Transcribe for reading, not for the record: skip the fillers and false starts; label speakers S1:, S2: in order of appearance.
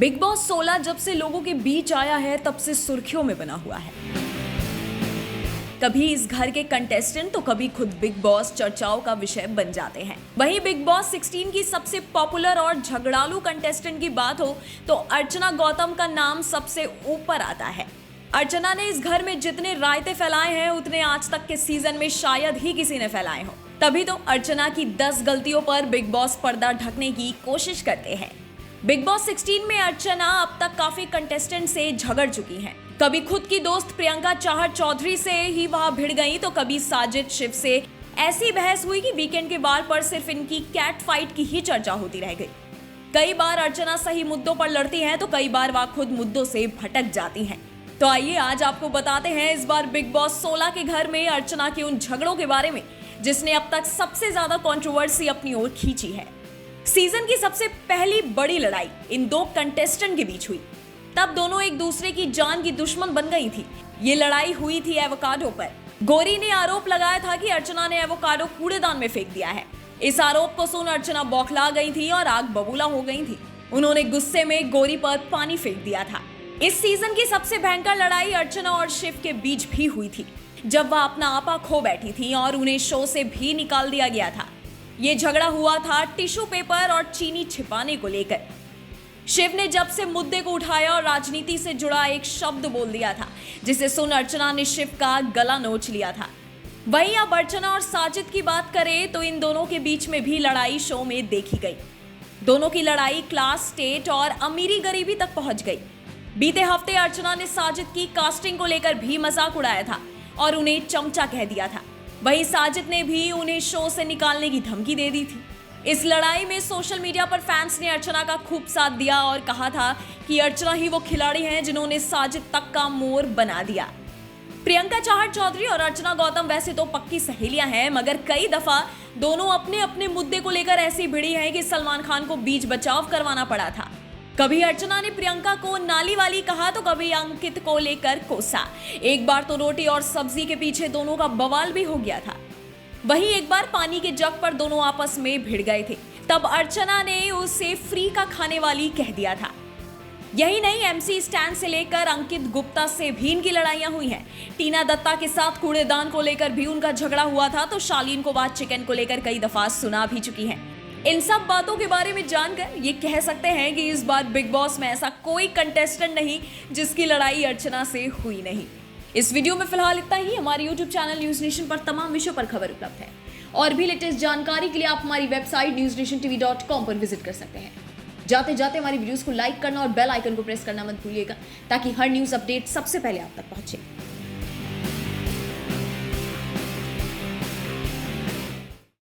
S1: Big boss 16 जब से लोगों के बीच आया है तब से सुर्खियों में बना हुआ है। कभी इस घर के कंटेस्टेंट तो कभी खुद बिग बॉस चर्चाओं का विषय बन जाते हैं। वहीं बिग बॉस 16 की सबसे पॉपुलर और झगड़ालू कंटेस्टेंट की बात हो तो अर्चना गौतम का नाम सबसे ऊपर आता है। अर्चना ने इस घर में जितने रायते फैलाए हैं उतने आज तक के सीजन में शायद ही किसी ने फैलाए हो। तभी तो अर्चना की 10 गलतियों पर बिग बॉस पर्दा ढकने की कोशिश करते हैं। बिग बॉस 16 में अर्चना अब तक काफी कंटेस्टेंट से झगड़ चुकी हैं। कभी खुद की दोस्त प्रियंका चाहर चौधरी से ही वहां भिड़ गई तो कभी साजिद शिव से ऐसी बहस हुई कि वीकेंड के बार पर सिर्फ इनकी कैट फाइट की ही चर्चा होती रह गई। कई बार अर्चना सही मुद्दों पर लड़ती हैं तो कई बार वह खुद मुद्दों से भटक जाती हैं। तो आइए आज आपको बताते हैं इस बार बिग बॉस 16 के घर में अर्चना के उन झगड़ों के बारे में जिसने अब तक सबसे ज्यादा कंट्रोवर्सी अपनी ओर खींची है। सीजन की सबसे पहली बड़ी लड़ाई इन दो कंटेस्टेंट के बीच हुई। तब दोनों एक दूसरे की जान की दुश्मन बन गई थी। ये लड़ाई हुई थी एवोकाडो पर। गौरी ने आरोप लगाया था कि अर्चना ने एवोकाडो कूड़ेदान में फेंक दिया है। इस आरोप को सुन अर्चना बौखला गई थी और आग बबूला हो गई थी। उन्होंने गुस्से में गौरी पर पानी फेंक दिया था। इस सीजन की सबसे भयंकर लड़ाई अर्चना और शिव के बीच भी हुई थी, जब वह अपना आपा खो बैठी थी और उन्हें शो से भी निकाल दिया गया था। ये झगड़ा हुआ था टिश्यू पेपर और चीनी छिपाने को लेकर। शिव ने जब से मुद्दे को उठाया और राजनीति से जुड़ा एक शब्द बोल दिया था, जिसे सुन अर्चना ने शिव का गला नोच लिया था। वहीं अब अर्चना और साजिद की बात करें तो इन दोनों के बीच में भी लड़ाई शो में देखी गई। दोनों की लड़ाई क्लास, स्टेट और अमीरी गरीबी तक पहुंच गई। बीते हफ्ते अर्चना ने साजिद की कास्टिंग को लेकर भी मजाक उड़ाया था और उन्हें चमचा कह दिया था। वहीं साजिद ने भी उन्हें शो से निकालने की धमकी दे दी थी। इस लड़ाई में सोशल मीडिया पर फैंस ने अर्चना का खूब साथ दिया और कहा था कि अर्चना ही वो खिलाड़ी हैं जिन्होंने साजिद तक का मोर बना दिया। प्रियंका चाहर चौधरी और अर्चना गौतम वैसे तो पक्की सहेलियां हैं, मगर कई दफा दोनों अपने अपने मुद्दे को लेकर ऐसी भिड़ी हैं कि सलमान खान को बीच बचाव करवाना पड़ा था। कभी अर्चना ने प्रियंका को नाली वाली कहा तो कभी अंकित को लेकर कोसा। एक बार तो रोटी और सब्जी के पीछे दोनों का बवाल भी हो गया था। वहीं एक बार पानी के जग पर दोनों आपस में भिड़ गए थे। तब अर्चना ने उसे फ्री का खाने वाली कह दिया था। यही नहीं, एमसी स्टैंड से लेकर अंकित गुप्ता से भी इनकी लड़ाइयां हुई हैं। टीना दत्ता के साथ कूड़ेदान को लेकर भी उनका झगड़ा हुआ था तो शालीन को बात चिकन को लेकर कई दफा सुना भी चुकी हैं। इन सब बातों के बारे में जानकर ये कह सकते हैं कि इस बार बिग बॉस में ऐसा कोई कंटेस्टेंट नहीं जिसकी लड़ाई अर्चना से हुई नहीं। इस वीडियो में फिलहाल इतना ही। हमारे YouTube चैनल न्यूज नेशन पर तमाम विषयों पर खबर उपलब्ध है और भी लेटेस्ट जानकारी के लिए आप हमारी वेबसाइट newsnationtv.com पर विजिट कर सकते हैं। जाते जाते हमारी वीडियोस को लाइक करना और बेल आइकन को प्रेस करना मत भूलिएगा ताकि हर न्यूज अपडेट सबसे पहले आप तक पहुंचे।